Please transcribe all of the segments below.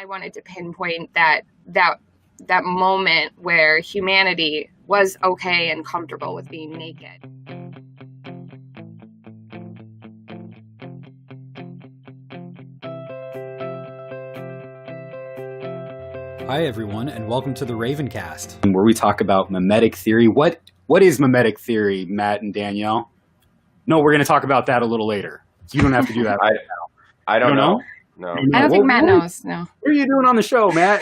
I wanted to pinpoint that moment where humanity was okay and comfortable with being naked. Hi, everyone, and welcome to the RavenCast, where we talk about mimetic theory. What is mimetic theory, Matt and Danielle? No, we're going to talk about that a little later. You don't have to do that right now. I don't know. No. I don't think Matt knows. No. What are you doing on the show, Matt?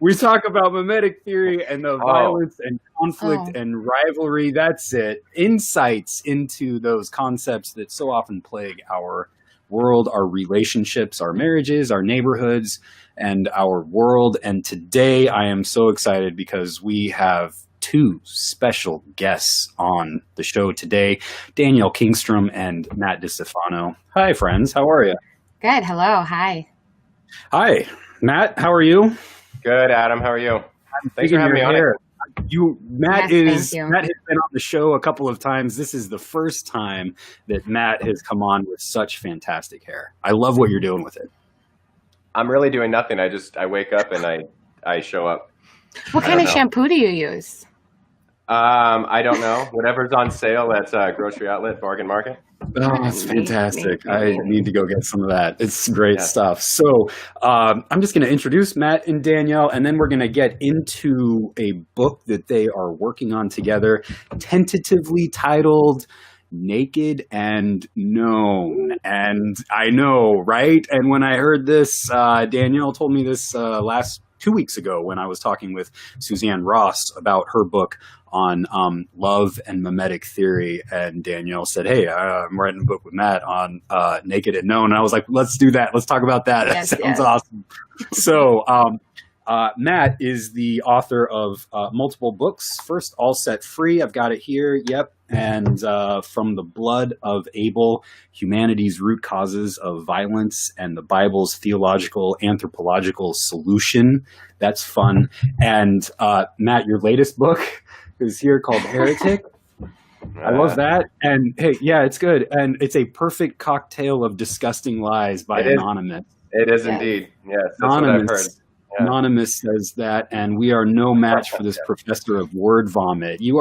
We talk about mimetic theory and the violence and conflict and rivalry. That's it. Insights into those concepts that so often plague our world, our relationships, our marriages, our neighborhoods, and our world. And today I am so excited because we have two special guests on the show today, Danielle Kingstrom and Matt Distefano. Hi, friends. How are you? Good. Hello. Hi. Hi. Matt, how are you? Good, Adam. How are you? Thanks for having me on here. Matt has been on the show a couple of times. This is the first time that Matt has come on with such fantastic hair. I love what you're doing with it. I'm really doing nothing. I wake up and I show up. What kind of shampoo do you use? I don't know. Whatever's on sale at Grocery Outlet, Bargain Market. Oh, that's fantastic. I need to go get some of that. It's great stuff. So I'm just going to introduce Matt and Danielle, and then we're going to get into a book that they are working on together, tentatively titled Naked and Known. And I know, right? And when I heard this, Danielle told me this last 2 weeks ago when I was talking with Suzanne Ross about her book on love and mimetic theory, and Danielle said, hey, I'm writing a book with Matt on Naked and Known. And I was like, let's do that. Let's talk about that. Yes, that sounds awesome. So Matt is the author of multiple books. First, All Set Free. I've got it here. Yep. And From the Blood of Abel, Humanity's Root Causes of Violence and the Bible's Theological Anthropological Solution. That's fun. And Matt, your latest book is here called Heretic. I love that. And hey, yeah, it's good. And it's a perfect cocktail of disgusting lies by Anonymous. It is indeed. Yes, that's what I've heard. Yeah. Anonymous says that, and we are no match for this professor of word vomit. You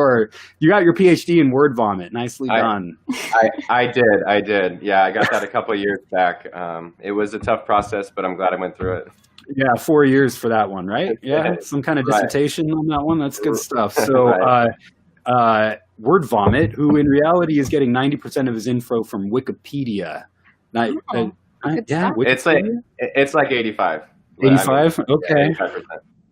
got your PhD in word vomit. Nicely done. I did. Yeah, I got that a couple of years back. It was a tough process, but I'm glad I went through it. Yeah, 4 years for that one, right? Yeah, some kind of dissertation on that one. That's good stuff. So, word vomit, who in reality is getting 90% of his info from Wikipedia. It's like 85. 85? Okay. 85%.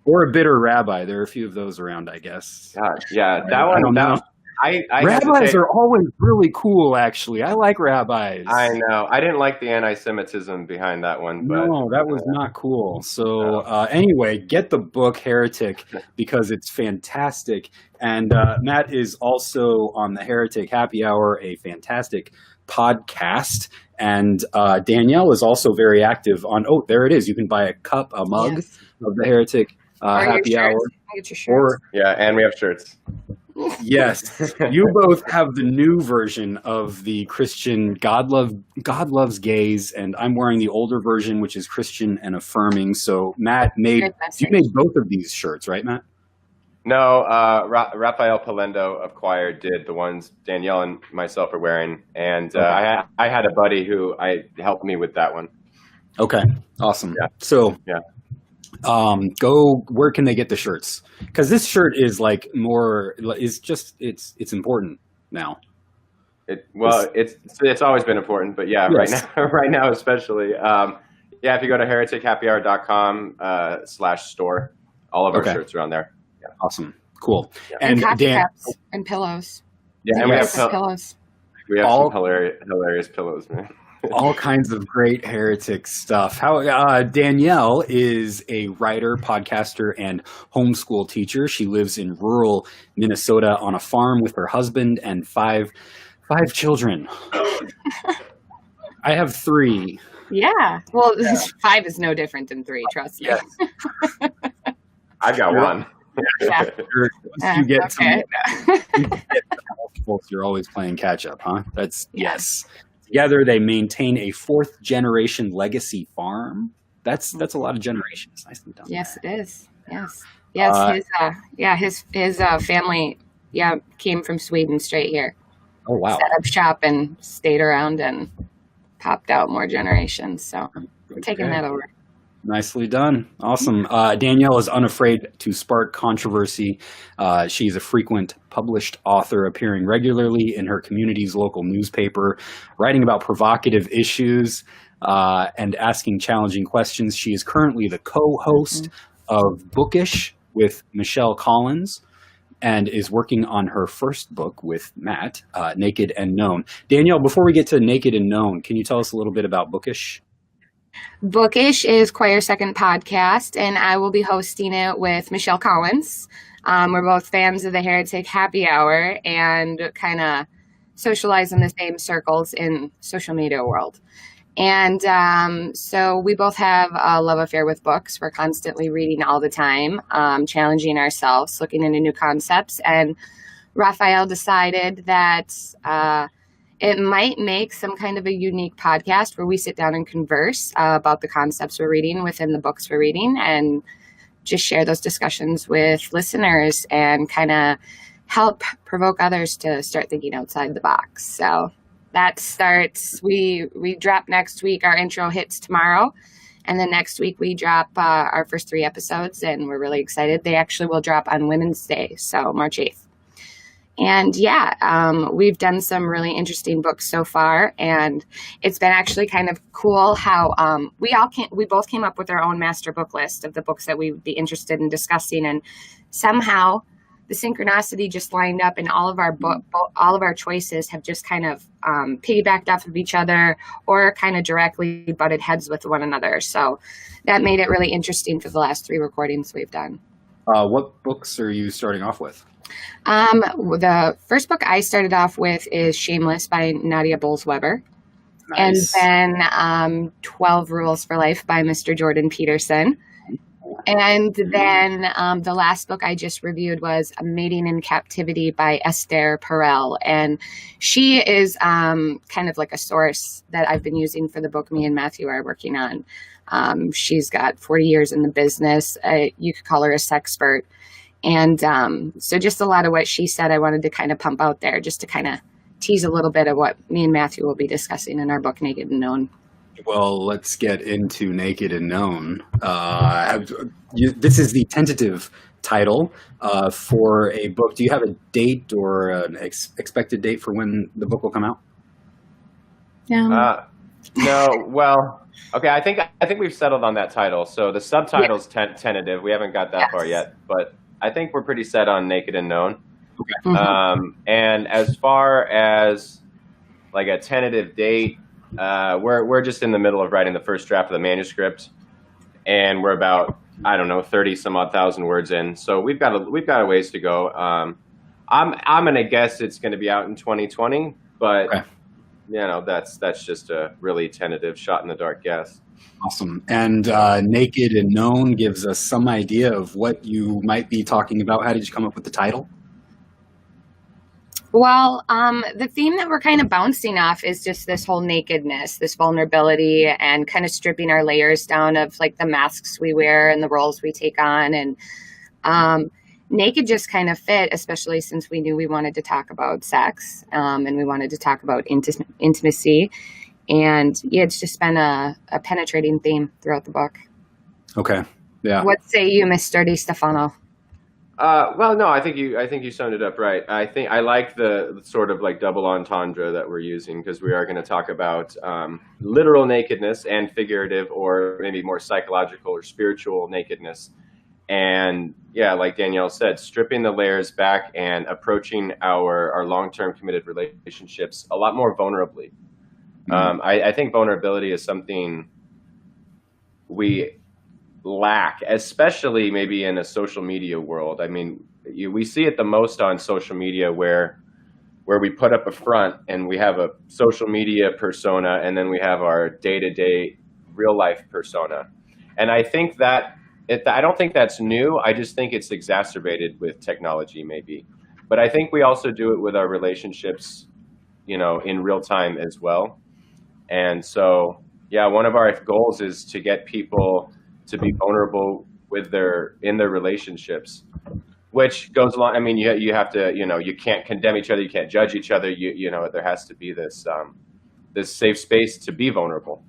Or a bitter rabbi. There are a few of those around, I guess. God, yeah, that one. I don't know. Rabbis are always really cool, actually. I like rabbis. I know. I didn't like the anti-Semitism behind that one. But, no, that was not cool. So anyway, get the book Heretic because it's fantastic. And Matt is also on the Heretic Happy Hour, a fantastic podcast. And Danielle is also very active on, there it is. You can buy a mug of the Heretic Happy Hour. Get your shirts. And we have shirts. Yes, you both have the new version of the Christian God Loves Gays, and I'm wearing the older version, which is Christian and affirming. So Matt you made both of these shirts, right, Matt? No, Rafael Palendo of Choir did the ones Danielle and myself are wearing, and I had a buddy who helped me with that one. Okay, awesome. Yeah. So where can they get the shirts? Because this shirt is it's important now. It's always been important, but right now especially. If you go to heretichappyhour.com/store, all of our shirts are on there. Yeah. Awesome, cool. Yeah. And coffee cups and pillows. Yeah, and we have pillows. We have some hilarious pillows, man. All kinds of great heretic stuff. Danielle is a writer, podcaster, and homeschool teacher. She lives in rural Minnesota on a farm with her husband and five children. I have 3. Yeah. Well, 5 is no different than 3, trust me. Yes. I've got 1. Yeah. You get you're always playing catch up, huh? That's yes. Together, they maintain a 4th-generation legacy farm. That's a lot of generations. Nicely done. Yes, it is. Yes. His family came from Sweden straight here. Oh wow. Set up shop and stayed around and popped out more generations. So we're taking that over. Nicely done. Awesome. Danielle is unafraid to spark controversy. She's a frequent published author, appearing regularly in her community's local newspaper, writing about provocative issues and asking challenging questions. She is currently the co-host of Bookish with Michelle Collins and is working on her first book with Matt, Naked and Known. Danielle, before we get to Naked and Known, can you tell us a little bit about Bookish? Bookish is Choir's second podcast, and I will be hosting it with Michelle Collins. We're both fans of the Heretic Happy Hour and kind of socialize in the same circles in social media world. And so we both have a love affair with books. We're constantly reading all the time, challenging ourselves, looking into new concepts. And Raphael decided that it might make some kind of a unique podcast where we sit down and converse about the concepts we're reading within the books we're reading and just share those discussions with listeners and kind of help provoke others to start thinking outside the box. So that starts, we drop next week. Our intro hits tomorrow. And then next week we drop our first 3 episodes, and we're really excited. They actually will drop on Women's Day, so March 8th. And we've done some really interesting books so far, and it's been actually kind of cool how we both came up with our own master book list of the books that we would be interested in discussing, and somehow the synchronicity just lined up, and all of our choices have just kind of piggybacked off of each other or kind of directly butted heads with one another. So that made it really interesting for the last 3 recordings we've done. What books are you starting off with? The first book I started off with is Shameless by Nadia Bowles-Weber. Nice. And then 12 Rules for Life by Mr. Jordan Peterson. And then the last book I just reviewed was Mating in Captivity by Esther Perel. And she is kind of like a source that I've been using for the book me and Matthew are working on. She's got 40 years in the business. You could call her a sexpert. And so just a lot of what she said I wanted to kind of pump out there just to kind of tease a little bit of what me and Matthew will be discussing in our book, Naked and Known. Well, let's get into Naked and Known. This is the tentative title for a book. Do you have a date or an expected date for when the book will come out? Yeah. No. Well, okay. I think we've settled on that title. So the subtitle's tentative. We haven't got that far yet, but I think we're pretty set on Naked and Known. Okay. Mm-hmm. And as far as like a tentative date, we're just in the middle of writing the first draft of the manuscript, and we're about 30 some odd thousand words in. So we've got a ways to go. I'm gonna guess it's going to be out in 2020, but okay. That's just a really tentative shot in the dark guess. Awesome. And Naked and Known gives us some idea of what you might be talking about. How did you come up with the title? Well, the theme that we're kind of bouncing off is just this whole nakedness, this vulnerability, and kind of stripping our layers down of like the masks we wear and the roles we take on. And naked just kind of fit, especially since we knew we wanted to talk about sex and we wanted to talk about intimacy. And it's just been a penetrating theme throughout the book. Okay. Yeah. What say you, Mr. Distefano? Well, no, I think you summed it up right. I like the sort of like double entendre that we're using, because we are going to talk about literal nakedness and figurative, or maybe more psychological or spiritual nakedness. And yeah, like Danielle said, stripping the layers back and approaching our long-term committed relationships a lot more vulnerably. I think vulnerability is something we lack, especially maybe in a social media world. I mean, we see it the most on social media where we put up a front and we have a social media persona, and then we have our day-to-day real life persona. And I think that I don't think that's new. I just think it's exacerbated with technology maybe. But I think we also do it with our relationships, in real time as well. And so one of our goals is to get people to be vulnerable in their relationships, which goes along. I mean, you have to, you can't condemn each other, you can't judge each other. There has to be this this safe space to be vulnerable.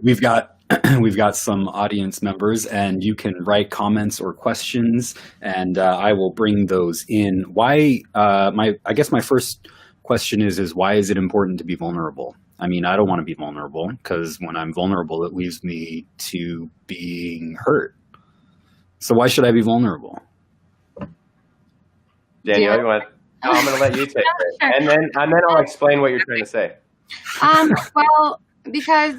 We've got some audience members, and you can write comments or questions, and I will bring those in. Why? I guess my first question is why is it important to be vulnerable? I mean, I don't want to be vulnerable because when I'm vulnerable, it leaves me to being hurt. So why should I be vulnerable? Danielle, I'm going to let you take it, and then I'll explain what you're trying to say. Well, because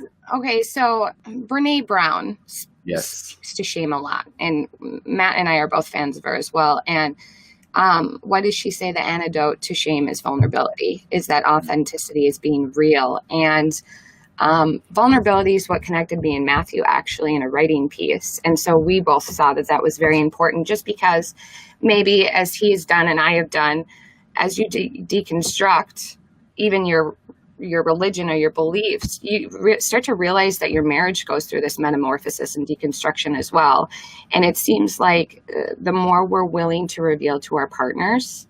so Brene Brown speaks to shame a lot, and Matt and I are both fans of her as well. And what does she say? The antidote to shame is vulnerability. Is that authenticity, is being real, and vulnerability is what connected me and Matthew actually in a writing piece. And so we both saw that was very important, just because maybe as he's done and I have done, as you deconstruct even your religion or your beliefs, you start to realize that your marriage goes through this metamorphosis and deconstruction as well. And it seems like the more we're willing to reveal to our partners,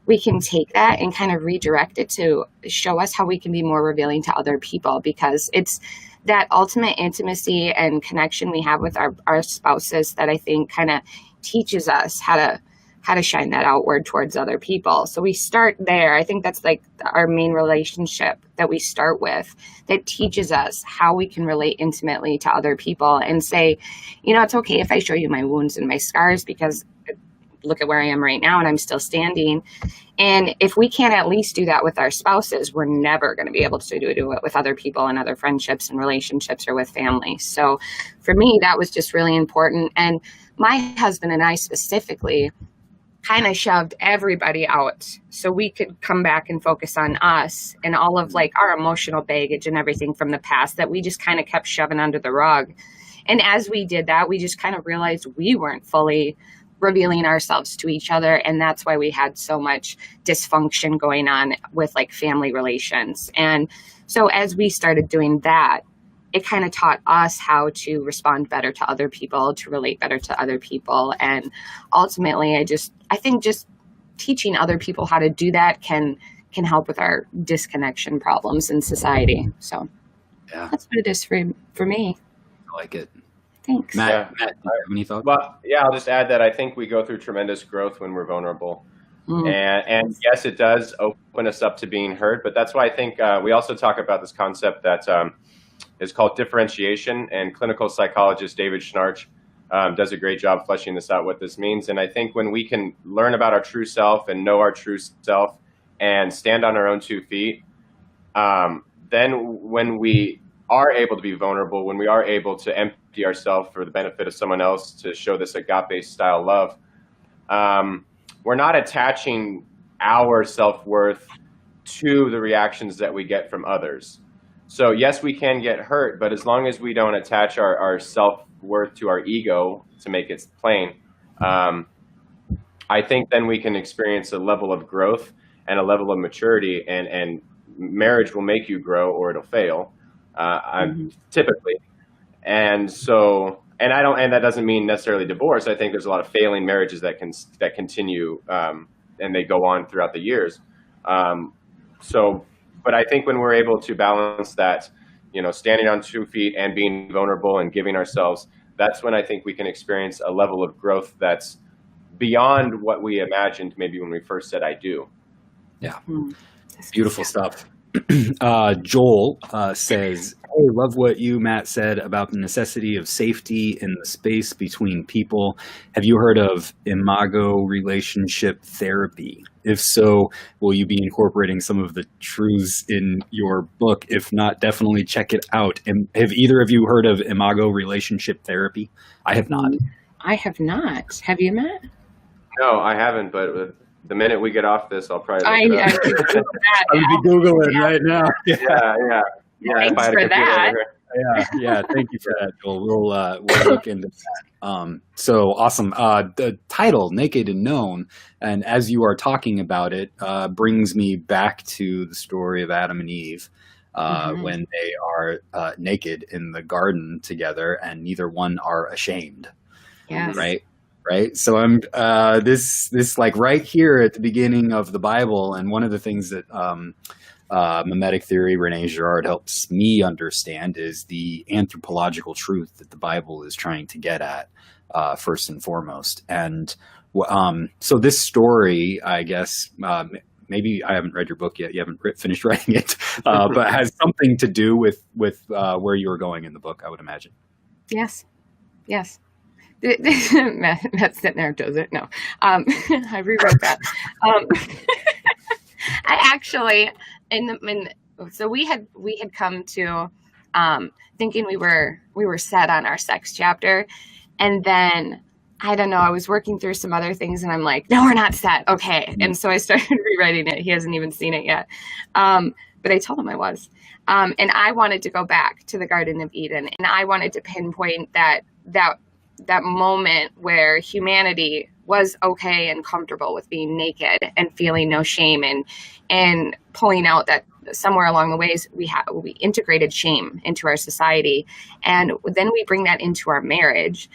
we can take that and kind of redirect it to show us how we can be more revealing to other people, because it's that ultimate intimacy and connection we have with our spouses that I think kind of teaches us how to shine that outward towards other people. So we start there. I think that's like our main relationship that we start with, that teaches us how we can relate intimately to other people and say, it's okay if I show you my wounds and my scars, because look at where I am right now and I'm still standing. And if we can't at least do that with our spouses, we're never going to be able to do it with other people and other friendships and relationships or with family. So for me, that was just really important. And my husband and I specifically kind of shoved everybody out so we could come back and focus on us and all of like our emotional baggage and everything from the past that we just kind of kept shoving under the rug. And as we did that, we just kind of realized we weren't fully revealing ourselves to each other. And that's why we had so much dysfunction going on with like family relations. And so as we started doing that, it kind of taught us how to respond better to other people, to relate better to other people. And ultimately, I think just teaching other people how to do that can help with our disconnection problems in society. So that's what it is for me. I like it. Thanks. Matt, do you have any thoughts? Well, I'll just add that I think we go through tremendous growth when we're vulnerable. And yes, it does open us up to being heard. But that's why I think we also talk about this concept that is called differentiation. And clinical psychologist David Schnarch does a great job fleshing this out, what this means. And I think when we can learn about our true self and know our true self and stand on our own 2 feet, then when we are able to be vulnerable, when we are able to empty ourselves for the benefit of someone else, to show this agape style love, we're not attaching our self-worth to the reactions that we get from others. So yes, we can get hurt, but as long as we don't attach our self-worth to our ego, to make it plain, I think then we can experience a level of growth and a level of maturity, and marriage will make you grow or it'll fail. Typically. And so, and that doesn't mean necessarily divorce. I think there's a lot of failing marriages that continue, and they go on throughout the years. But I think when we're able to balance that, standing on 2 feet and being vulnerable and giving ourselves, that's when I think we can experience a level of growth that's beyond what we imagined maybe when we first said I do. Yeah. Beautiful stuff. Joel says, I love what you, Matt, said about the necessity of safety in the space between people. Have you heard of imago relationship therapy? If so, will you be incorporating some of the truths in your book? If not, definitely check it out. And have either of you heard of imago relationship therapy? I have not. I have not. Have you, Matt? No, I haven't, but the minute we get off this, I'll probably I'll be Googling right now. Yeah. Thanks for that. Yeah. Thank you for that, Joel. We'll look into that. So awesome. The title, Naked and Known, and as you are talking about it, brings me back to the story of Adam and Eve. when they are naked in the garden together, and neither one are ashamed. Yes. Right. So I'm this like right here at the beginning of the Bible, and one of the things that mimetic theory, Rene Girard, helps me understand is the anthropological truth that the Bible is trying to get at, first and foremost. And so this story, I guess, maybe I haven't read your book yet. You haven't finished writing it, but has something to do with where you were going in the book, I would imagine. Yes. Matt's sitting there, does it? No. I rewrote that. I actually, so we had come to thinking we were set on our sex chapter, and then I don't know, I was working through some other things, and I'm like, no, we're not set. Okay, and so I started rewriting it. He hasn't even seen it yet, but I told him I was, and I wanted to go back to the Garden of Eden, and I wanted to pinpoint that moment where humanity was okay and comfortable with being naked and feeling no shame, and pulling out that somewhere along the ways we integrated shame into our society, and then we bring that into our marriage.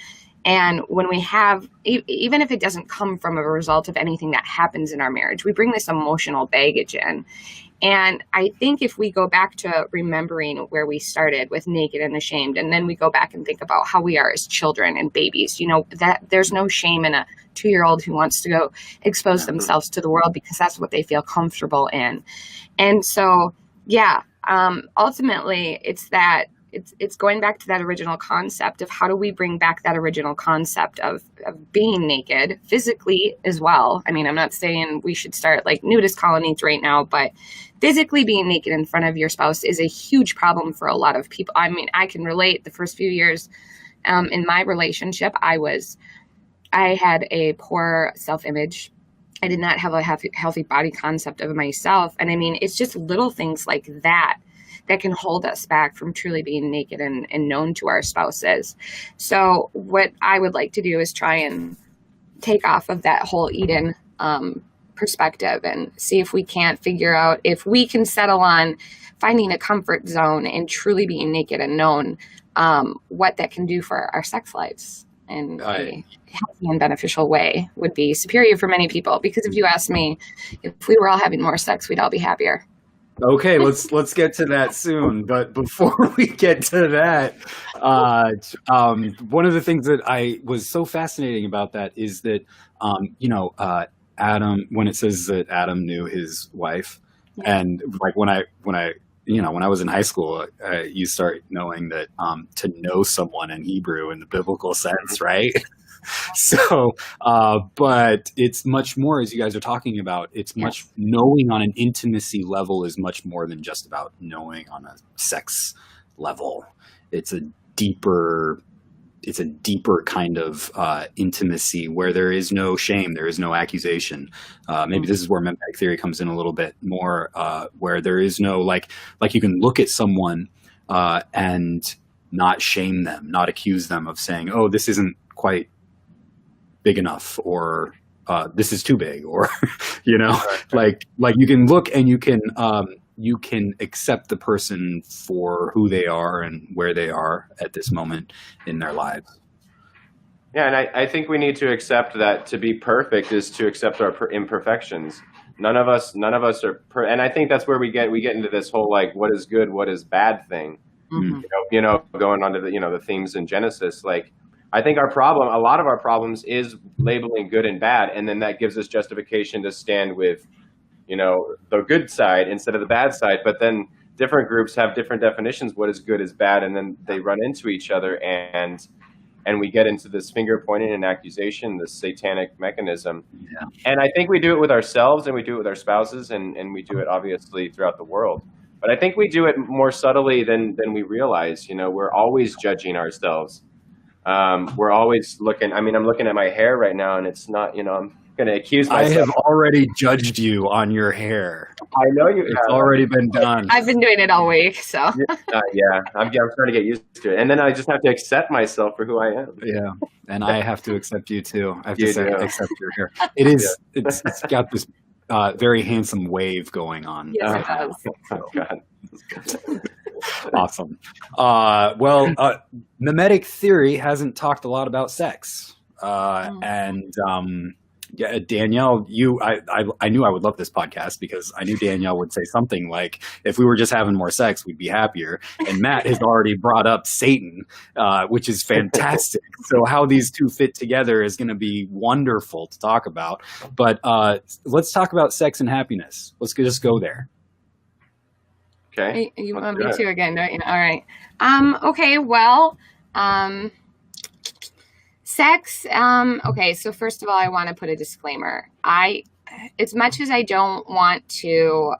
And when we have, even if it doesn't come from a result of anything that happens in our marriage, we bring this emotional baggage in. And I think if we go back to remembering where we started with naked and ashamed, and then we go back and think about how we are as children and babies, that there's no shame in a 2-year-old who wants to go expose themselves to the world because that's what they feel comfortable in. And so, ultimately it's going back to that original concept of how do we bring back that original concept of being naked physically as well. I mean, I'm not saying we should start like nudist colonies right now, but physically being naked in front of your spouse is a huge problem for a lot of people. I mean, I can relate. The first few years in my relationship, I had a poor self-image. I did not have a healthy body concept of myself. And I mean, it's just little things like that can hold us back from truly being naked and known to our spouses. So what I would like to do is try and take off of that whole Eden perspective and see if we can't figure out if we can settle on finding a comfort zone and truly being naked and known, what that can do for our sex lives. And a healthy and beneficial way would be superior for many people. Because if you ask me, if we were all having more sex, we'd all be happier. Okay, let's get to that soon. But before we get to that, one of the things that I was so fascinating about that is that, Adam, when it says that Adam knew his wife, and like when I was in high school, you start knowing that to know someone in Hebrew in the biblical sense, right? So, but it's much more, as you guys are talking about, it's much knowing on an intimacy level is much more than just about knowing on a sex level. It's a deeper kind of intimacy where there is no shame, there is no accusation. Maybe this is where mimetic theory comes in a little bit more, where there is no like you can look at someone and not shame them, not accuse them of saying, "Oh, this isn't quite big enough," or "This is too big," or like you can look and you can accept the person for who they are and where they are at this moment in their lives. Yeah, and I think we need to accept that to be perfect is to accept our imperfections. None of us are and I think that's where we get into this whole like what is good, what is bad thing. Mm-hmm. Going on to the themes in Genesis, like I think a lot of our problems is labeling good and bad, and then that gives us justification to stand with the good side instead of the bad side. But then different groups have different definitions. What is good is bad. And then they run into each other and we get into this finger pointing and accusation, this satanic mechanism. Yeah. And I think we do it with ourselves and we do it with our spouses and we do it obviously throughout the world. But I think we do it more subtly than we realize. We're always judging ourselves. We're always looking. I mean, I'm looking at my hair right now and it's not, I'm going to accuse myself. I have already judged you on your hair. I know you have. It's already been done. I've been doing it all week, so. Yeah, I'm starting to get used to it. And then I just have to accept myself for who I am. Yeah, and I have to accept you too. I have to accept your hair. It's got this very handsome wave going on. Yes, it does. Oh, God. Awesome. Mimetic theory hasn't talked a lot about sex. And Danielle, I knew I would love this podcast because I knew Danielle would say something like, if we were just having more sex, we'd be happier. And Matt has already brought up Satan, which is fantastic. So how these two fit together is going to be wonderful to talk about. But let's talk about sex and happiness. Let's just go there. Okay. You want me to again, don't you? All right. Okay, well, sex. Okay, so first of all, I want to put a disclaimer. As much as I don't want to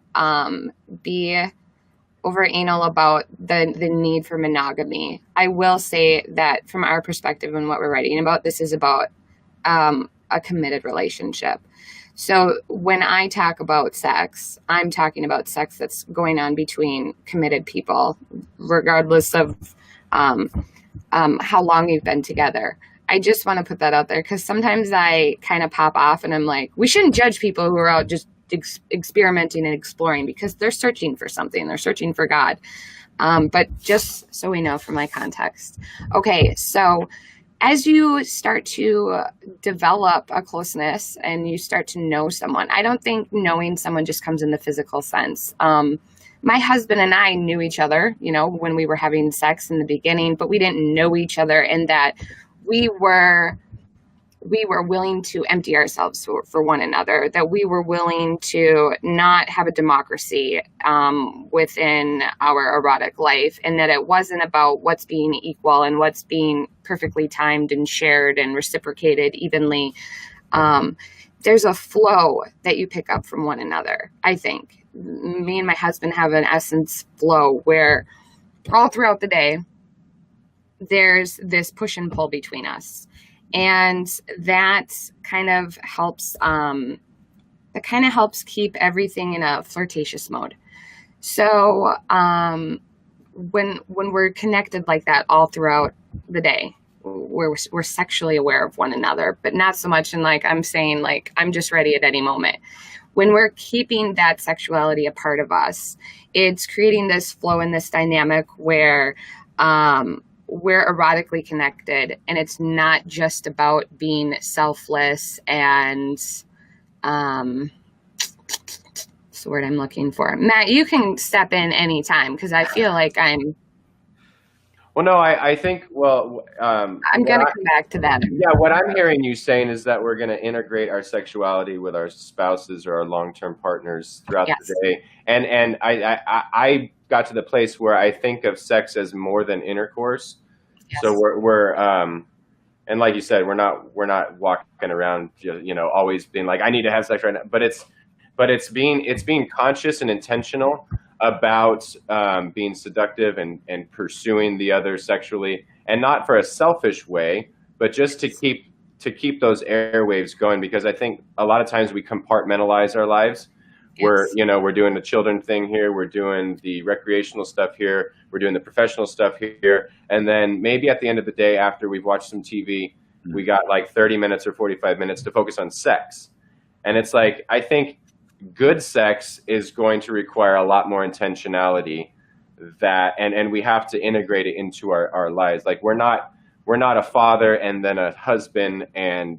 be over anal about the need for monogamy, I will say that from our perspective and what we're writing about, this is about a committed relationship. So when I talk about sex, I'm talking about sex that's going on between committed people, regardless of how long you've been together. I just want to put that out there because sometimes I kind of pop off and I'm like, we shouldn't judge people who are out just experimenting and exploring because they're searching for something. They're searching for God. But just so we know from my context. Okay, so as you start to develop a closeness and you start to know someone, I don't think knowing someone just comes in the physical sense. My husband and I knew each other, when we were having sex in the beginning, but we didn't know each other in that we were willing to empty ourselves for one another, that we were willing to not have a democracy within our erotic life, and that it wasn't about what's being equal and what's being perfectly timed and shared and reciprocated evenly. There's a flow that you pick up from one another. I think me and my husband have an essence flow where all throughout the day, there's this push and pull between us. And that kind of helps keep everything in a flirtatious mode. So when we're connected like that all throughout the day, we're sexually aware of one another, but not so much in like I'm saying like I'm just ready at any moment. When we're keeping that sexuality a part of us, it's creating this flow and this dynamic where we're erotically connected, and it's not just about being selfless and what's the word I'm looking for? Matt, you can step in anytime because I feel like I'm. Well, no, I think, I'm going to come back to that. Yeah, what I'm hearing you saying is that we're going to integrate our sexuality with our spouses or our long-term partners throughout the day. And I got to the place where I think of sex as more than intercourse. Yes. So we're and like you said, we're not walking around, always being like, I need to have sex right now. But it's being conscious and intentional about being seductive and pursuing the other sexually, and not for a selfish way, but just to keep those airwaves going. Because I think a lot of times we compartmentalize our lives. Yes. We're doing the children thing here, we're doing the recreational stuff here, we're doing the professional stuff here, and then maybe at the end of the day, after we've watched some TV, we got like 30 minutes or 45 minutes to focus on sex. And it's like, I think good sex is going to require a lot more intentionality, and we have to integrate it into our lives. Like we're not a father and then a husband and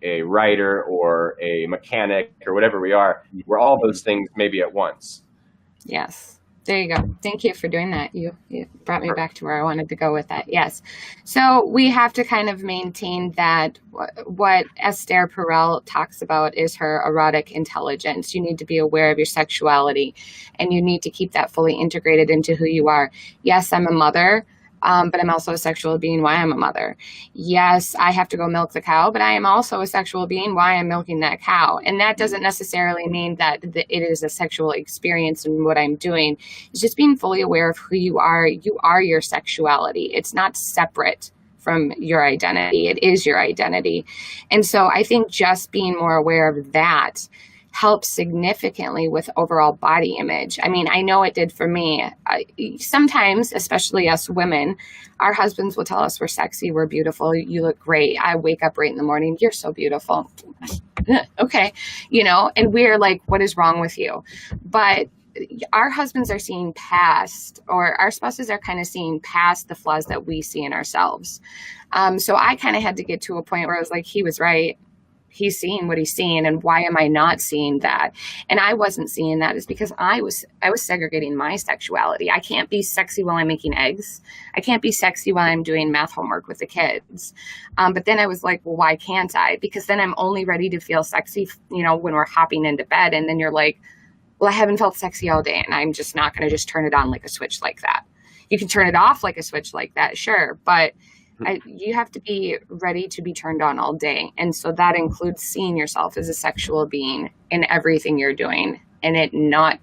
a writer or a mechanic or whatever we are. We're all those things maybe at once. Yes. There you go. Thank you for doing that. You brought me back to where I wanted to go with that. Yes. So we have to kind of maintain that what Esther Perel talks about is her erotic intelligence. You need to be aware of your sexuality, and you need to keep that fully integrated into who you are. Yes, I'm a mother. But I'm also a sexual being while I'm a mother. Yes, I have to go milk the cow, but I am also a sexual being while I'm milking that cow. And that doesn't necessarily mean that it is a sexual experience in what I'm doing. It's just being fully aware of who you are. You are your sexuality. It's not separate from your identity. It is your identity. And so I think just being more aware of that helps significantly with overall body image. I mean, I know it did for me. Sometimes, especially us women, our husbands will tell us we're sexy, we're beautiful, you look great. I wake up right in the morning, you're so beautiful. Okay, and we're like, what is wrong with you? But our husbands are seeing past, or our spouses are kind of seeing past the flaws that we see in ourselves. So I kind of had to get to a point where I was like, he was right. He's seeing what he's seeing, and why am I not seeing that? And I wasn't seeing that is because I was segregating my sexuality. I can't be sexy while I'm making eggs. I can't be sexy while I'm doing math homework with the kids. But then I was like, well, why can't I? Because then I'm only ready to feel sexy, when we're hopping into bed. And then you're like, well, I haven't felt sexy all day, and I'm just not going to just turn it on like a switch like that. You can turn it off like a switch like that, sure, but you have to be ready to be turned on all day. And so that includes seeing yourself as a sexual being in everything you're doing, and it not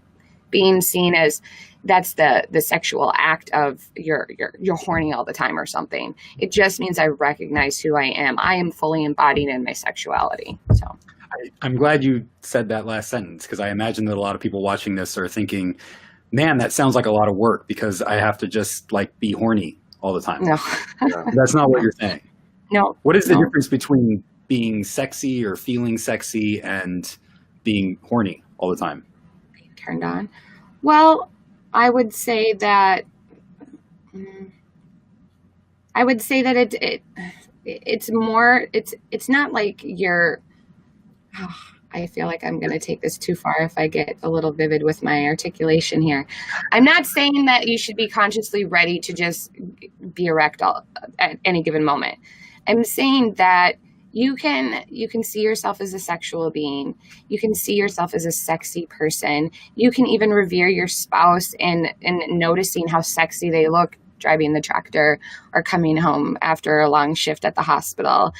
being seen as that's the sexual act of you're horny all the time or something. It just means I recognize who I am. I am fully embodied in my sexuality. So I'm glad you said that last sentence, because I imagine that a lot of people watching this are thinking, man, that sounds like a lot of work because I have to just be horny all the time. No. That's not what you're saying. No. What is the difference between being sexy or feeling sexy and being horny all the time? Being turned on. Well, I would say that it's more, it's not like you're, I feel like I'm going to take this too far if I get a little vivid with my articulation here. I'm not saying that you should be consciously ready to just be erect at any given moment. I'm saying that you can see yourself as a sexual being. You can see yourself as a sexy person. You can even revere your spouse and noticing how sexy they look driving the tractor or coming home after a long shift at the hospital.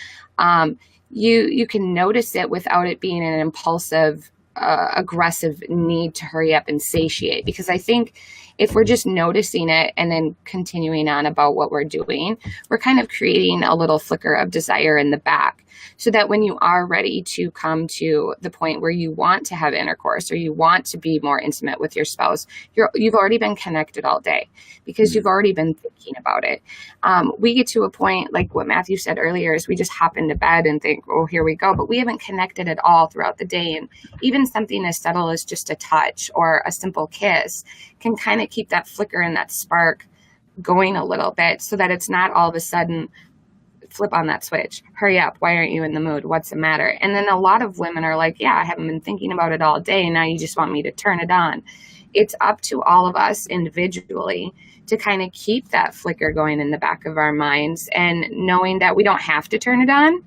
You can notice it without it being an impulsive, aggressive need to hurry up and satiate. Because I think if we're just noticing it and then continuing on about what we're doing, we're kind of creating a little flicker of desire in the back, so that when you are ready to come to the point where you want to have intercourse or you want to be more intimate with your spouse, you've already been connected all day because you've already been thinking about it. We get to a point, like what Matthew said earlier, is we just hop into bed and think, oh, here we go. But we haven't connected at all throughout the day. And even something as subtle as just a touch or a simple kiss can kind of keep that flicker and that spark going a little bit, so that it's not all of a sudden flip on that switch. Hurry up. Why aren't you in the mood? What's the matter? And then a lot of women are like, yeah, I haven't been thinking about it all day, and now you just want me to turn it on. It's up to all of us individually to kind of keep that flicker going in the back of our minds, and knowing that we don't have to turn it on,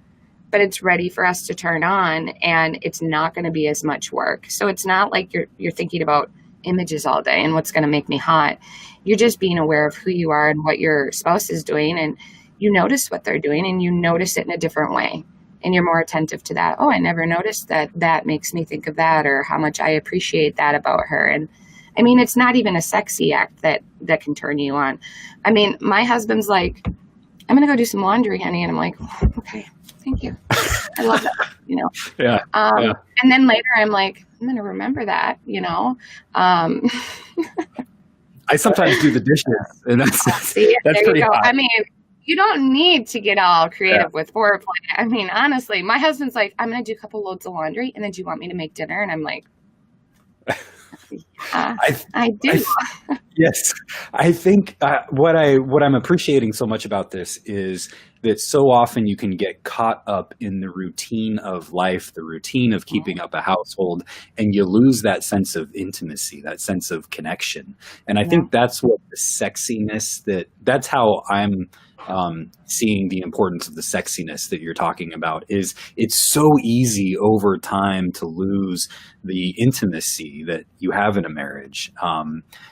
but it's ready for us to turn on, and it's not going to be as much work. So it's not like you're thinking about images all day and what's going to make me hot. You're just being aware of who you are and what your spouse is doing, and you notice what they're doing, and you notice it in a different way, and you're more attentive to that. Oh, I never noticed that. That makes me think of that, or how much I appreciate that about her. And I mean, it's not even a sexy act that can turn you on. I mean, my husband's like, I'm going to go do some laundry, honey. And I'm like, okay, thank you. I love that, Yeah. And then later I'm like, I'm going to remember that, I sometimes do the dishes, and that's See, that's there pretty you go. hot. I mean, you don't need to get all creative with foreplay. I mean, honestly, my husband's like, I'm going to do a couple loads of laundry, and then do you want me to make dinner? And I'm like, I do. Yes, I think what I'm appreciating so much about this is that so often you can get caught up in the routine of life, the routine of keeping up a household, and you lose that sense of intimacy, that sense of connection. And I think that's what the sexiness, that's how I'm seeing the importance of the sexiness that you're talking about. Is it's so easy over time to lose the intimacy that you have in a marriage.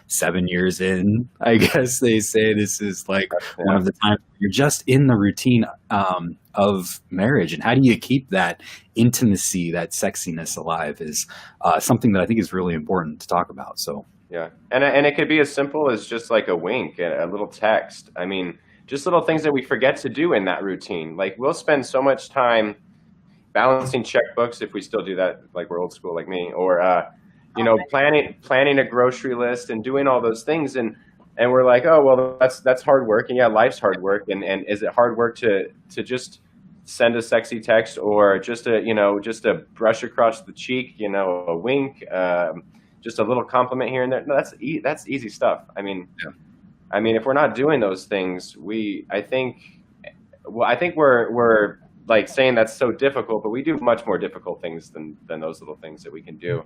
7 years in, I guess they say this is like one of the times you're just in the routine of marriage. And how do you keep that intimacy, that sexiness alive is something that I think is really important to talk about. So yeah, and it could be as simple as just like a wink, a little text. I mean, just little things that we forget to do in that routine. Like we'll spend so much time balancing checkbooks, if we still do that, like we're old school like me, or planning a grocery list and doing all those things, and we're like, oh well, that's hard work, and yeah, life's hard work, and is it hard work to just send a sexy text, or just a brush across the cheek, a wink, just a little compliment here and there. No, that's easy stuff. I mean, if we're not doing those things, I think we're like saying that's so difficult, but we do much more difficult things than those little things that we can do.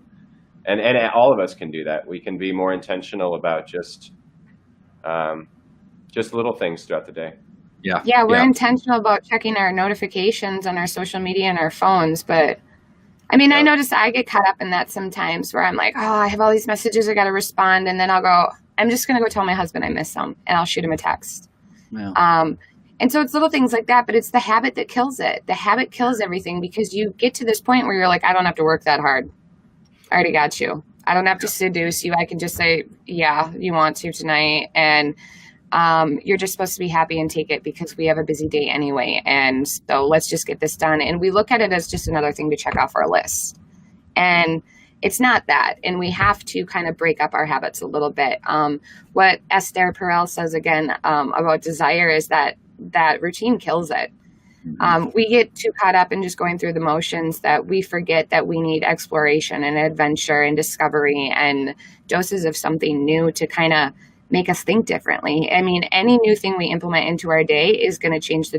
And all of us can do that. We can be more intentional about just little things throughout the day. Yeah, we're intentional about checking our notifications on our social media and our phones. But I mean, I notice I get caught up in that sometimes, where I'm like, oh, I have all these messages I got to respond. And then I'll go, I'm just going to go tell my husband I miss him, and I'll shoot him a text. Yeah. And so it's little things like that, but it's the habit that kills it. The habit kills everything, because you get to this point where you're like, I don't have to work that hard. I already got you. I don't have to seduce you. I can just say, yeah, you want to tonight. And you're just supposed to be happy and take it, because we have a busy day anyway. And so let's just get this done. And we look at it as just another thing to check off our list. And it's not that. And we have to kind of break up our habits a little bit. What Esther Perel says again about desire is that routine kills it. We get too caught up in just going through the motions that we forget that we need exploration and adventure and discovery and doses of something new to kind of make us think differently. I mean, any new thing we implement into our day is going to change the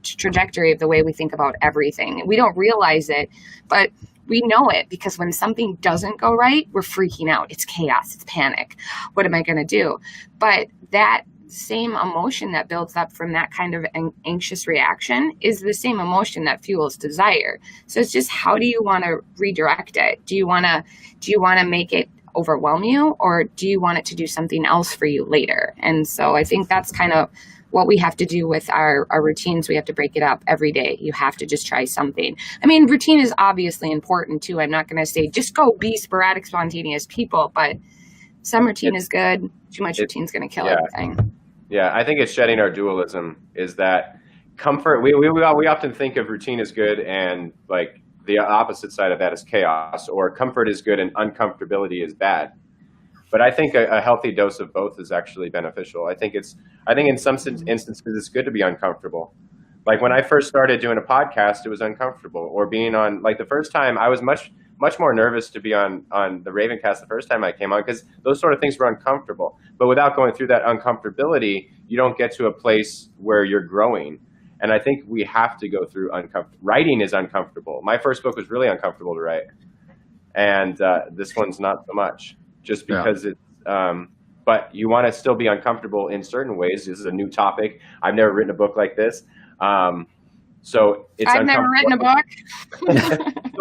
trajectory of the way we think about everything. We don't realize it, but we know it, because when something doesn't go right, we're freaking out. It's chaos. It's panic. What am I going to do? But that same emotion that builds up from that kind of anxious reaction is the same emotion that fuels desire. So it's just, how do you want to redirect it? Do you want to make it overwhelm you, or do you want it to do something else for you later? And so I think that's kind of what we have to do with our routines. We have to break it up every day. You have to just try something. I mean, routine is obviously important too. I'm not going to say just go be sporadic, spontaneous people, but some routine is good. Too much routine is going to kill everything. Yeah, I think it's shedding our dualism. Is that comfort? We often think of routine as good, and like the opposite side of that is chaos, or comfort is good and uncomfortability is bad. But I think a healthy dose of both is actually beneficial. I think in some instances it's good to be uncomfortable. Like when I first started doing a podcast, it was uncomfortable. Or being on, like the first time, I was much more nervous to be on the RavenCast the first time I came on, because those sort of things were uncomfortable. But without going through that uncomfortability, you don't get to a place where you're growing. And I think we have to go through uncomfortable. Writing is uncomfortable. My first book was really uncomfortable to write. And this one's not so much, just because it's, but you want to still be uncomfortable in certain ways. This is a new topic. I've never written a book like this. So it's I've never written a book. So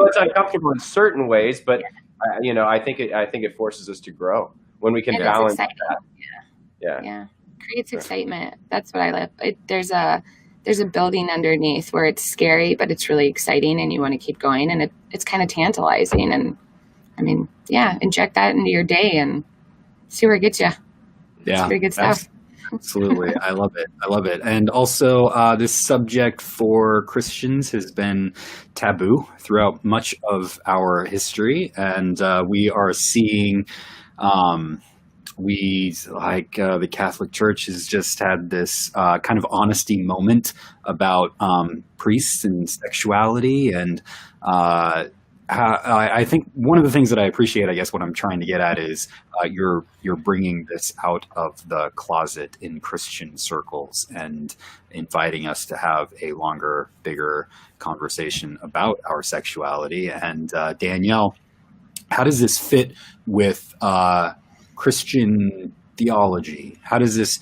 it's uncomfortable in certain ways, but I think it forces us to grow when we can balance that. Yeah. Creates excitement. That's what I love. There's a building underneath where it's scary, but it's really exciting, and you want to keep going, and it's kind of tantalizing. And I mean, inject that into your day and see where it gets you. Yeah, it's pretty good stuff. Absolutely. I love it. And also, this subject for Christians has been taboo throughout much of our history. And we are seeing, the Catholic Church has just had this kind of honesty moment about priests and sexuality. And I think one of the things that I appreciate, I guess what I'm trying to get at is you're bringing this out of the closet in Christian circles and inviting us to have a longer, bigger conversation about our sexuality. And Danielle, how does this fit with Christian theology? How does this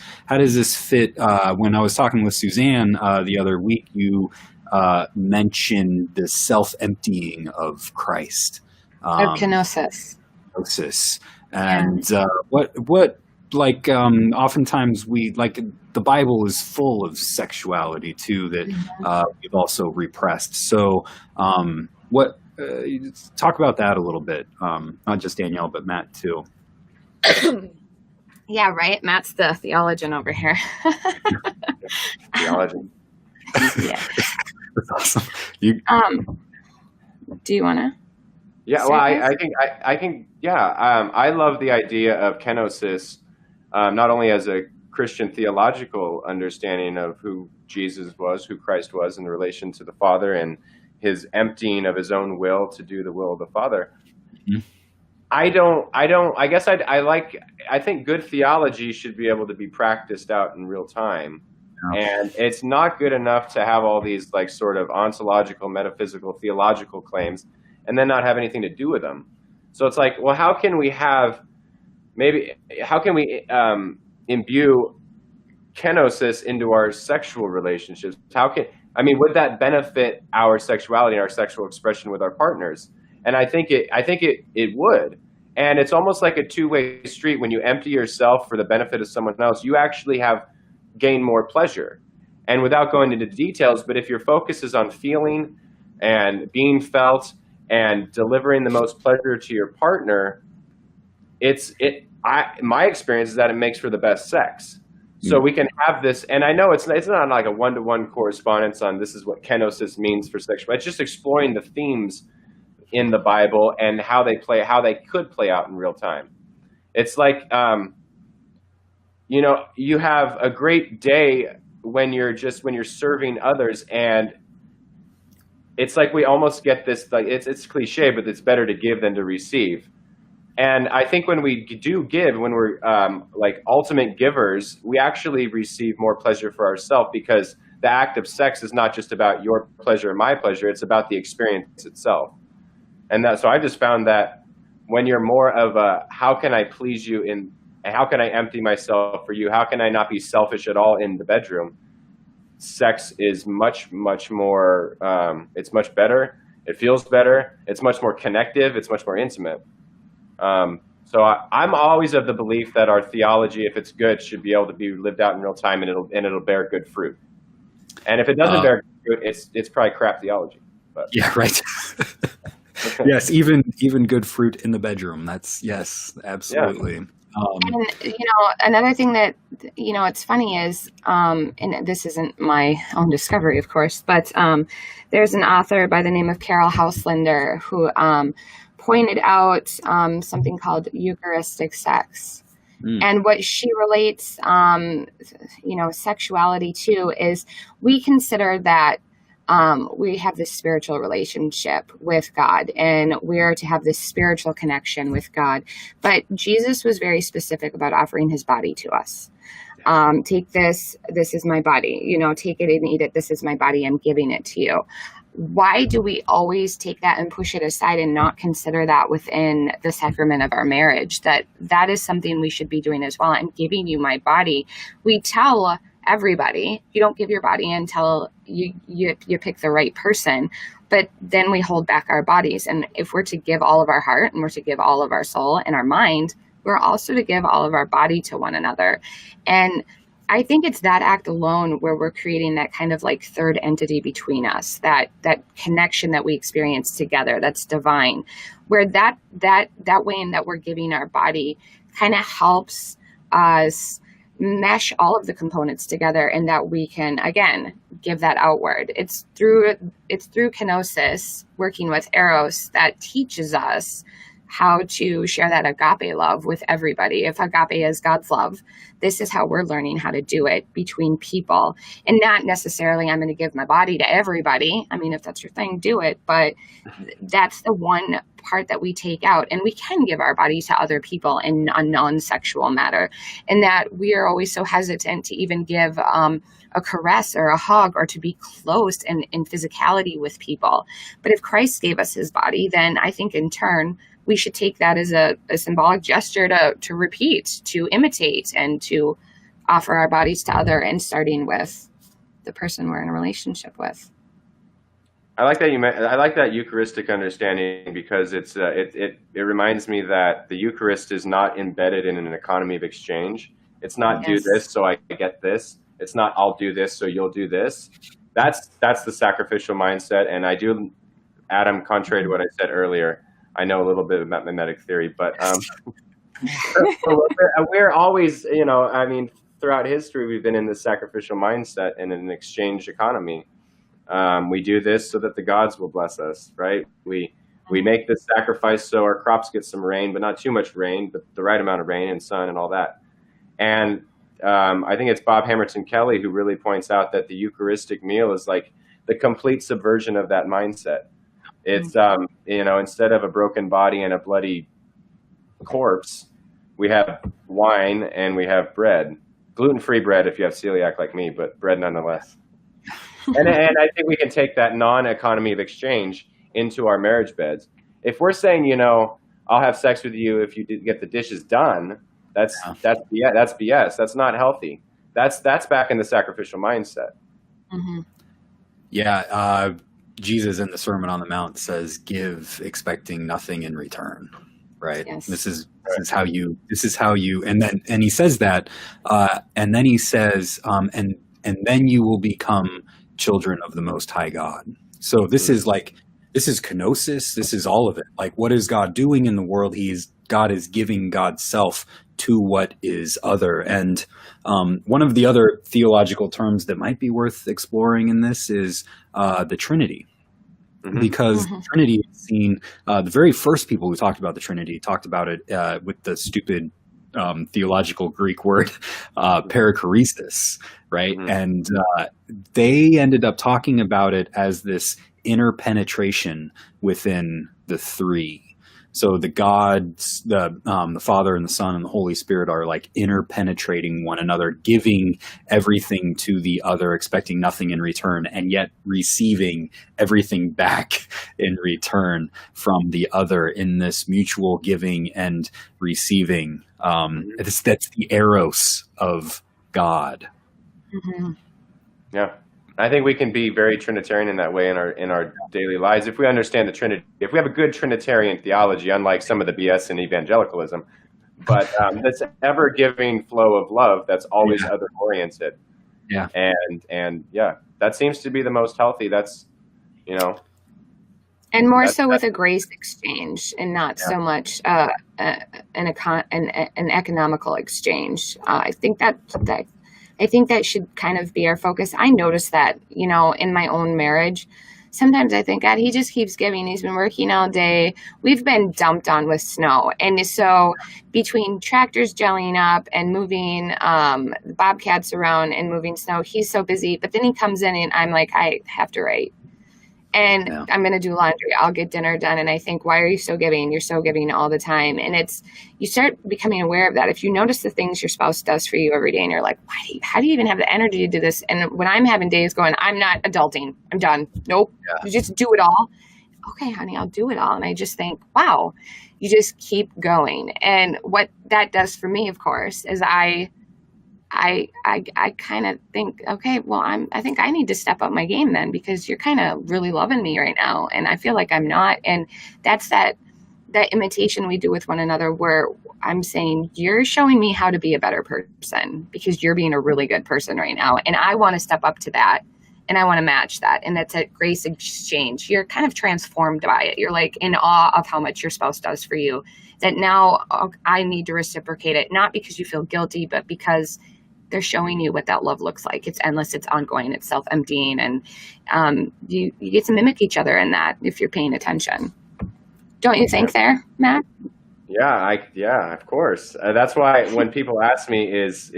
fit? When I was talking with Suzanne the other week, you mention the self-emptying of Christ. Of kenosis. And oftentimes the Bible is full of sexuality too that we've also repressed. So talk about that a little bit, not just Danielle, but Matt too. Yeah, right. Matt's the theologian over here. Theologian. Yeah. That's awesome. Do you want to? Yeah, well, I think, I love the idea of kenosis, not only as a Christian theological understanding of who Jesus was, who Christ was in relation to the Father, and his emptying of his own will to do the will of the Father. Mm-hmm. I think good theology should be able to be practiced out in real time. Yeah. And it's not good enough to have all these like sort of ontological, metaphysical, theological claims and then not have anything to do with them. So it's like, well, how can we imbue kenosis into our sexual relationships? Would that benefit our sexuality and our sexual expression with our partners? And I think it would. And it's almost like a two-way street. When you empty yourself for the benefit of someone else, you actually gain more pleasure. And without going into details, but if your focus is on feeling and being felt and delivering the most pleasure to your partner, my experience is that it makes for the best sex. So we can have this, and I know it's not like a one-to-one correspondence on this is what kenosis means for sexual. It's just exploring the themes in the Bible and how they could play out in real time. It's like, you have a great day when you're serving others, and it's like we almost get this, like it's cliche, but it's better to give than to receive. And I think when we do give, when we're like ultimate givers, we actually receive more pleasure for ourselves, because the act of sex is not just about your pleasure and my pleasure, it's about the experience itself. And so I just found that when you're more of a, how can I please you and how can I empty myself for you? How can I not be selfish at all in the bedroom? Sex is much, much more, it's much better. It feels better. It's much more connective. It's much more intimate. So I'm always of the belief that our theology, if it's good, should be able to be lived out in real time, and it'll bear good fruit. And if it doesn't bear good fruit, it's probably crap theology. But. Yeah, right. Yes, even good fruit in the bedroom. Yes, absolutely. Yeah. And another thing that it's funny is, and this isn't my own discovery, of course, but there's an author by the name of Carol Hauslander who pointed out something called Eucharistic Sex. And what she relates, sexuality to is we consider that we have this spiritual relationship with God, and we are to have this spiritual connection with God. But Jesus was very specific about offering his body to us. Take this is my body, take it and eat it. This is my body. I'm giving it to you. Why do we always take that and push it aside and not consider that within the sacrament of our marriage, that is something we should be doing as well? I'm giving you my body. We tell everybody, you don't give your body until you pick the right person, but then we hold back our bodies. And if we're to give all of our heart and we're to give all of our soul and our mind, we're also to give all of our body to one another. And I think it's that act alone where we're creating that kind of like third entity between us, that connection that we experience together, that's divine, where that way in that we're giving our body kind of helps us mesh all of the components together, and that we can, again, give that outward. It's through kenosis, working with Eros, that teaches us how to share that agape love with everybody. If agape is God's love, this is how we're learning how to do it between people. And not necessarily I'm going to give my body to everybody. I mean, if that's your thing, do it. But that's the one part that we take out. And we can give our body to other people in a non-sexual matter. And that we are always so hesitant to even give a caress or a hug or to be close and in physicality with people. But if Christ gave us his body, then I think in turn, we should take that as a symbolic gesture to repeat, to imitate, and to offer our bodies to other, and starting with the person we're in a relationship with. I like that Eucharistic understanding, because it reminds me that the Eucharist is not embedded in an economy of exchange. It's not do this so I get this. It's not I'll do this so you'll do this. That's the sacrificial mindset. And I do, Adam, contrary to what I said earlier, I know a little bit about mimetic theory, but we're always, throughout history, we've been in this sacrificial mindset and in an exchange economy. We do this so that the gods will bless us, right? We make this sacrifice so our crops get some rain, but not too much rain, but the right amount of rain and sun and all that. And I think it's Bob Hamilton Kelly who really points out that the Eucharistic meal is like the complete subversion of that mindset. It's, instead of a broken body and a bloody corpse, we have wine and we have bread. Gluten-free bread if you have celiac like me, but bread nonetheless. And I think we can take that non-economy of exchange into our marriage beds. If we're saying, I'll have sex with you if you get the dishes done, that's BS. That's not healthy. That's back in the sacrificial mindset. Mm-hmm. Yeah, Jesus in the Sermon on the Mount says, "Give, expecting nothing in return." Right. Yes. This is how you. And he says that, and then he says, and then you will become children of the Most High God. So this is kenosis. This is all of it. Like, what is God doing in the world? God is giving God's self to what is other. And one of the other theological terms that might be worth exploring in this is the Trinity. Mm-hmm. Because the Trinity is seen, the very first people who talked about the Trinity talked about it with the stupid theological Greek word perichoresis, right? Mm-hmm. And they ended up talking about it as this interpenetration within the three. So the gods, the Father and the Son and the Holy Spirit are like interpenetrating one another, giving everything to the other, expecting nothing in return, and yet receiving everything back in return from the other in this mutual giving and receiving. That's the eros of God. Mm-hmm. Yeah. I think we can be very Trinitarian in that way in our daily lives if we understand the Trinity. If we have a good Trinitarian theology, unlike some of the BS in evangelicalism, but this ever-giving flow of love that's always other-oriented. Yeah. And that seems to be the most healthy. That's, and more so with a grace exchange and not so much an economical exchange. I think that should kind of be our focus. I noticed that, in my own marriage, sometimes I think, God, he just keeps giving. He's been working all day. We've been dumped on with snow. And so between tractors gelling up and moving bobcats around and moving snow, he's so busy. But then he comes in and I'm like, I have to write. And I'm going to do laundry. I'll get dinner done. And I think, why are you so giving? You're so giving all the time. And you start becoming aware of that. If you notice the things your spouse does for you every day and you're like, how do you even have the energy to do this? And when I'm having days going, I'm not adulting, I'm done. Nope. You just do it all. Okay, honey, I'll do it all. And I just think, wow, you just keep going. And what that does for me, of course, is I kind of think, okay, well, I think I need to step up my game then, because you're kind of really loving me right now. And I feel like I'm not. And that's that imitation we do with one another, where I'm saying, you're showing me how to be a better person because you're being a really good person right now. And I want to step up to that. And I want to match that. And that's a grace exchange. You're kind of transformed by it. You're like in awe of how much your spouse does for you, that now I need to reciprocate it, not because you feel guilty, but because they're showing you what that love looks like. It's endless, it's ongoing, it's self-emptying, and you get to mimic each other in that if you're paying attention. Don't you think there, Matt? Yeah, of course. That's why when people ask me, is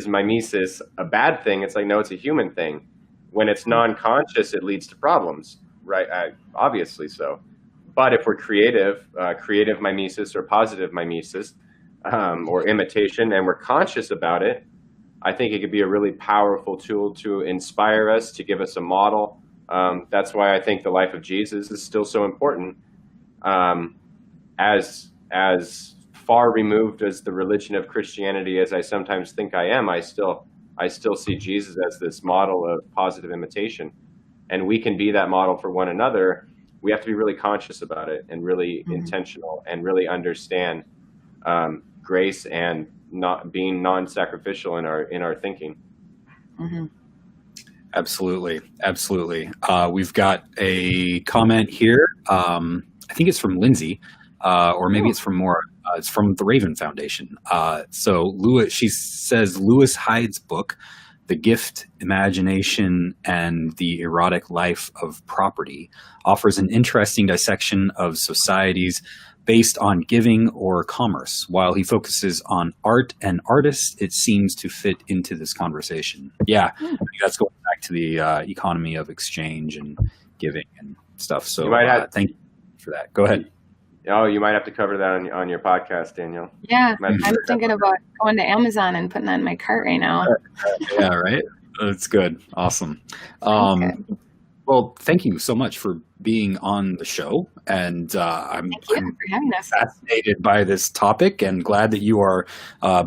mimesis a bad thing? It's like, no, it's a human thing. When it's non-conscious, it leads to problems, right? Obviously so. But if we're creative mimesis or positive mimesis or imitation, and we're conscious about it, I think it could be a really powerful tool to inspire us, to give us a model. That's why I think the life of Jesus is still so important. As far removed as the religion of Christianity as I sometimes think I am, I still see Jesus as this model of positive imitation. And we can be that model for one another. We have to be really conscious about it and really intentional and really understand grace and not being non-sacrificial in our thinking. Mm-hmm. Absolutely. We've got a comment here. I think it's from Lindsay, or maybe it's from Maura. It's from the Raven Foundation. So she says Lewis Hyde's book, The Gift, Imagination, and the Erotic Life of Property, offers an interesting dissection of society's based on giving or commerce. While he focuses on art and artists, it seems to fit into this conversation. Yeah, I think that's going back to the economy of exchange and giving and stuff. So thank you for that. Go ahead. Oh, you might have to cover that on your podcast, Danielle. Yeah, I'm thinking about going to Amazon and putting that in my cart right now. Yeah, right? That's good. Awesome. Well, thank you so much for being on the show. And I'm for having us. Fascinated by this topic and glad that you are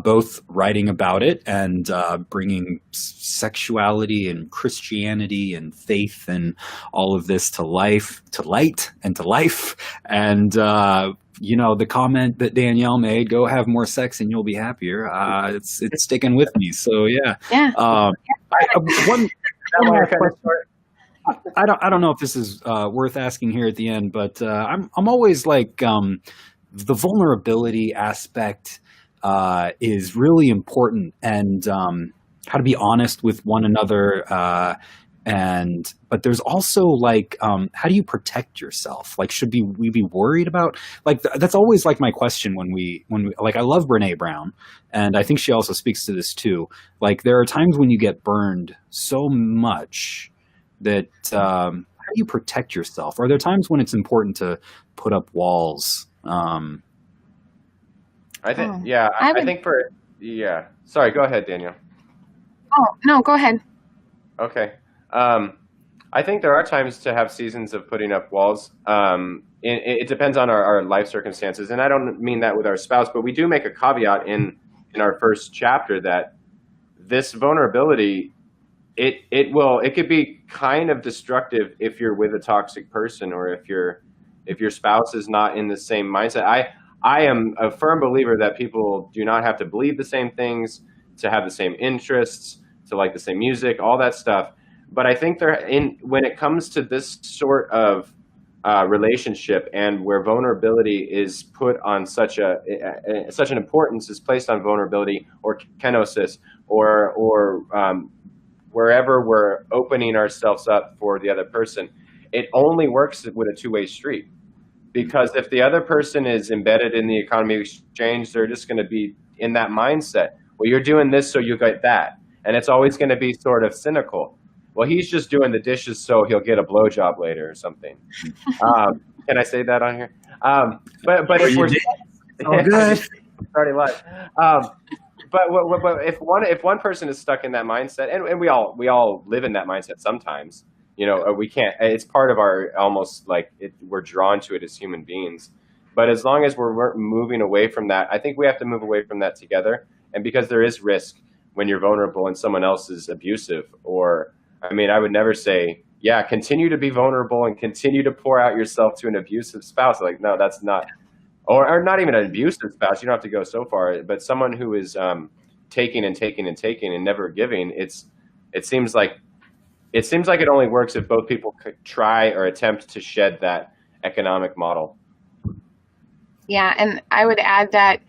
both writing about it and bringing sexuality and Christianity and faith and all of this to life, to light and to life. And, the comment that Danielle made, go have more sex and you'll be happier. It's sticking with me. So, yeah. I don't know if this is worth asking here at the end, but I'm always like the vulnerability aspect is really important, and how to be honest with one another. But there's also like how do you protect yourself? Like, should we be worried about that's always like my question when we like I love Brene Brown, and I think she also speaks to this too. Like there are times when you get burned so much that how do you protect yourself? Are there times when it's important to put up walls? I think, Sorry, go ahead, Danielle. Oh, no, go ahead. Okay. I think there are times to have seasons of putting up walls. It depends on our life circumstances. And I don't mean that with our spouse, but we do make a caveat in our first chapter that this vulnerability, it could be kind of destructive if you're with a toxic person or if your spouse is not in the same mindset. I am a firm believer that people do not have to believe the same things, to have the same interests, to like the same music, all that stuff. But I think when it comes to this sort of relationship and where vulnerability is put on such an importance is placed on vulnerability or kenosis or wherever we're opening ourselves up for the other person, it only works with a two-way street. Because if the other person is embedded in the economy of exchange, they're just going to be in that mindset. Well, you're doing this, so you get that. And it's always going to be sort of cynical. Well, he's just doing the dishes so he'll get a blowjob later or something. Can I say that on here? But if we're good, starting live. But if one person is stuck in that mindset, and we all live in that mindset sometimes, we can't. It's part of our almost like we're drawn to it as human beings. But as long as we're moving away from that, I think we have to move away from that together. And because there is risk when you're vulnerable and someone else is abusive, I would never say, continue to be vulnerable and continue to pour out yourself to an abusive spouse. Like, no, that's not. Or not even an abusive spouse. You don't have to go so far. But someone who is taking and taking and taking and never giving, it seems like it only works if both people could try or attempt to shed that economic model. Yeah, and I would add that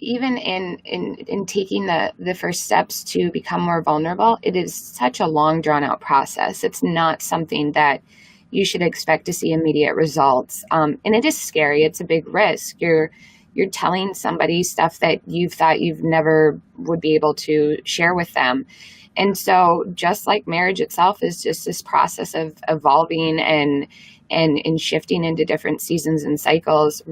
even in taking the first steps to become more vulnerable, it is such a long, drawn out process. It's not something that you should expect to see immediate results. And it is scary. It's a big risk. You're telling somebody stuff that you thought you've never would be able to share with them. And so just like marriage itself is just this process of evolving and shifting into different seasons and cycles,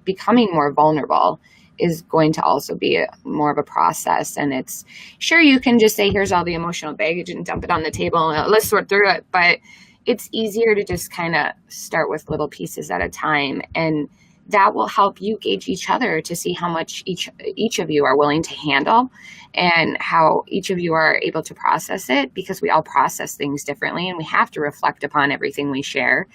becoming more vulnerable is going to also be more of a process. And it's sure you can just say, here's all the emotional baggage and dump it on the table and let's sort through it. But it's easier to just kind of start with little pieces at a time. And that will help you gauge each other to see how much each of you are willing to handle and how each of you are able to process it, because we all process things differently and we have to reflect upon everything we share.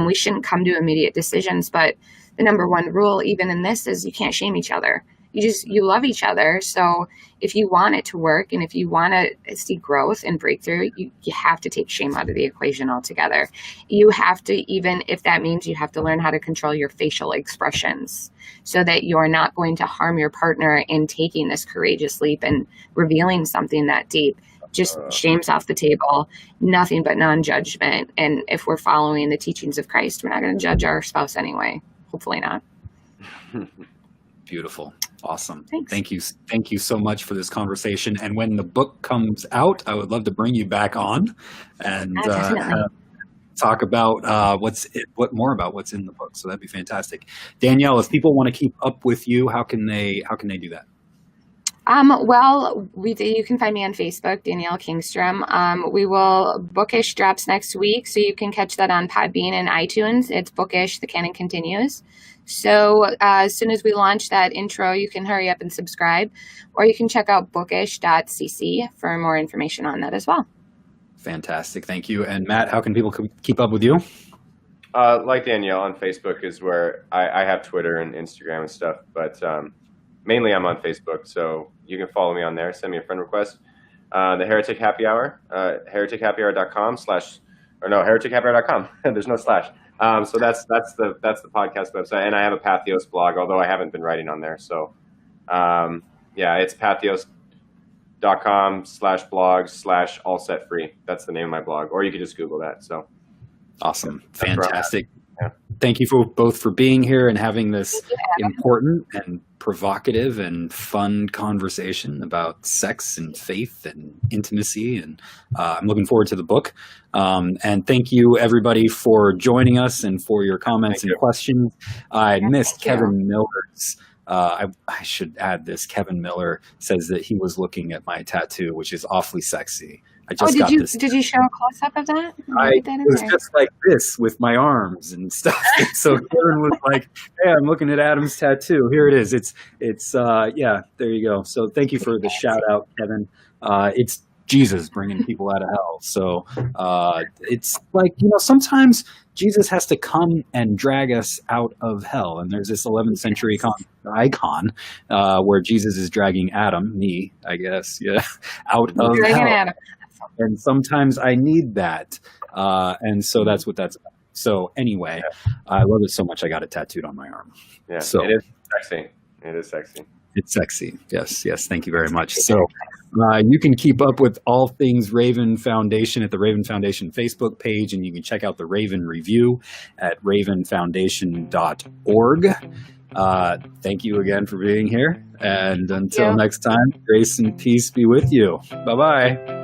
We shouldn't come to immediate decisions, but the number one rule, even in this, is you can't shame each other. You love each other. So if you want it to work and if you want to see growth and breakthrough, you have to take shame out of the equation altogether. You have to, even if that means you have to learn how to control your facial expressions so that you're not going to harm your partner in taking this courageous leap and revealing something that deep. Just shame's off the table, nothing but non-judgment. And if we're following the teachings of Christ, we're not going to judge our spouse anyway. hopefully not. Beautiful. Awesome. Thanks. Thank you so much for this conversation. And when the book comes out, I would love to bring you back on and talk about what's in the book. So that'd be fantastic. Danielle, if people want to keep up with you, how can they do that? Well, you can find me on Facebook, Danielle Kingstrom. Bookish drops next week, so you can catch that on Podbean and iTunes. It's Bookish, The Canon Continues. So as soon as we launch that intro, you can hurry up and subscribe, or you can check out bookish.cc for more information on that as well. Fantastic. Thank you. And Matt, how can people keep up with you? Like Danielle, on Facebook is where I have Twitter and Instagram and stuff, but mainly I'm on Facebook, so you can follow me on there. Send me a friend request. The Heretic Happy Hour, heretichappyhour.com heretichappyhour.com. There's no slash. So that's the podcast website, and I have a Pathos blog, although I haven't been writing on there. So it's pathos.com/blog/all-set-free. That's the name of my blog, or you can just Google that. So awesome, fantastic. Thank you both for being here and having this important and provocative and fun conversation about sex and faith and intimacy. And I'm looking forward to the book. And thank you, everybody, for joining us and for your comments and questions. I missed Kevin Miller's. I should add this. Kevin Miller says that he was looking at my tattoo, which is awfully sexy. Did you show a close up of that? It was just like this with my arms and stuff. So Kevin was like, "Hey, I'm looking at Adam's tattoo. Here it is. It's there you go." So thank you for the shout out, Kevin. It's Jesus bringing people out of hell. So it's like, sometimes Jesus has to come and drag us out of hell. And there's this 11th century icon where Jesus is dragging Adam, me, I guess, out of hell. Adam. And sometimes I need that. And so that's what that's about. So anyway, I love it so much I got it tattooed on my arm. Yeah, so it is sexy. It's sexy. Yes. Thank you very much. So you can keep up with all things Raven Foundation at the Raven Foundation Facebook page, and you can check out the Raven Review at ravenfoundation.org. Thank you again for being here. And until next time, grace and peace be with you. Bye-bye.